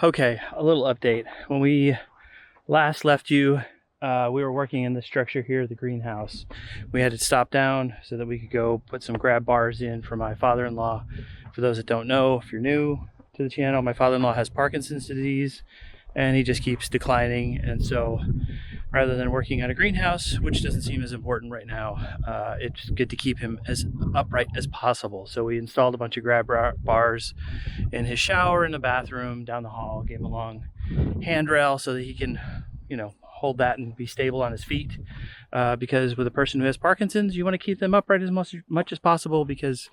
Okay, a little update. When we last left you, we were working in the structure here, the greenhouse. We had to stop down so that we could go put some grab bars in for my father-in-law. For those that don't know, if you're new to the channel, my father-in-law has Parkinson's disease and he just keeps declining. And so rather than working on a greenhouse, which doesn't seem as important right now, it's good to keep him as upright as possible. So we installed a bunch of grab bars in his shower, in the bathroom, down the hall, gave him a long handrail so that he can, hold that and be stable on his feet. Because with a person who has Parkinson's, you want to keep them upright as much as possible, because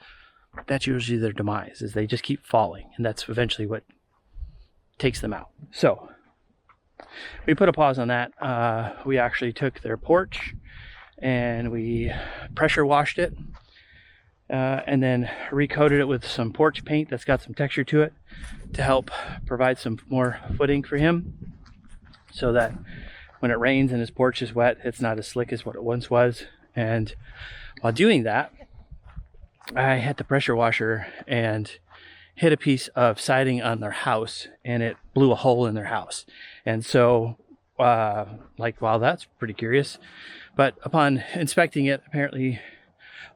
that's usually their demise, is they just keep falling, and that's eventually what takes them out. So we put a pause on that. We actually took their porch and we pressure washed it, and then recoated it with some porch paint that's got some texture to it to help provide some more footing for him, so that when it rains and his porch is wet, it's not as slick as what it once was. And while doing that, I had the pressure washer and hit a piece of siding on their house, and it blew a hole in their house. And so wow, that's pretty curious. But upon inspecting it, apparently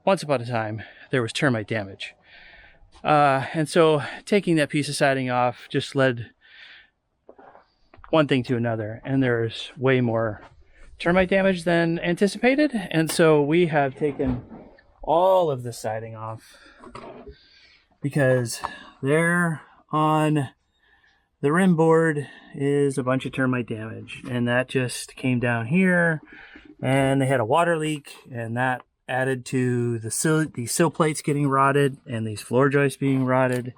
once upon a time there was termite damage, and so taking that piece of siding off just led one thing to another, and there's way more termite damage than anticipated. And so we have taken all of the siding off, because there on the rim board is a bunch of termite damage, and that just came down here, and they had a water leak, and that added to the sill plates getting rotted and these floor joists being rotted.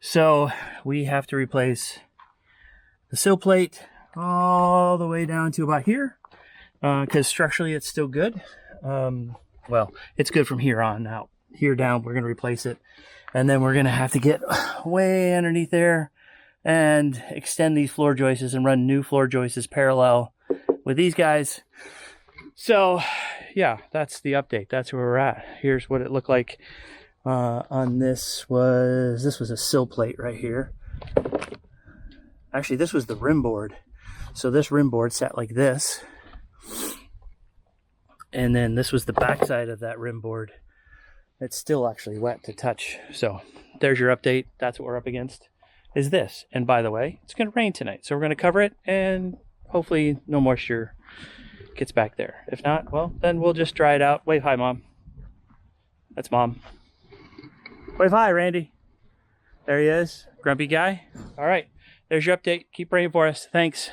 So we have to replace the sill plate all the way down to about here, because structurally it's still good. Well, it's good from here on out. Here down, we're going to replace it, and then we're going to have to get way underneath there and extend these floor joists and run new floor joists parallel with these guys. So yeah, that's the update. That's where we're at. Here's what it looked like on this was a sill plate right here. Actually, this was the rim board. So this rim board sat like this, and then this was the back side of that rim board. It's still actually wet to touch. So there's your update. That's what we're up against, is this. And by the way, it's going to rain tonight, so we're going to cover it, and hopefully no moisture gets back there. If not, well, then we'll just dry it out. Wave hi, Mom. That's Mom. Wave hi, Randy. There he is. Grumpy guy. All right. There's your update. Keep praying for us. Thanks.